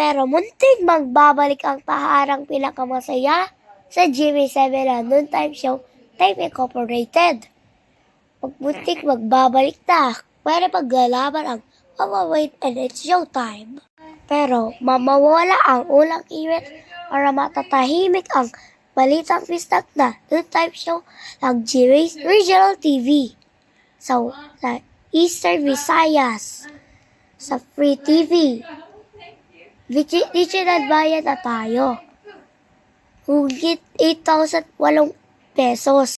Pero muntik magbabalik ang taharang pinakamasaya sa GMA7 na Noon Time Show Time Incorporated. Pagmuntik magbabalik na, pwede paglalaban ang Wait and It's Showtime. Pero mamawala ang ulang event para matatahimik ang balitang pistak na Noon Time Show ng GMA's Regional TV. Sa Eastern Visayas, sa Free TV. Digital bayad na tayo. Hugit 8,008 pesos.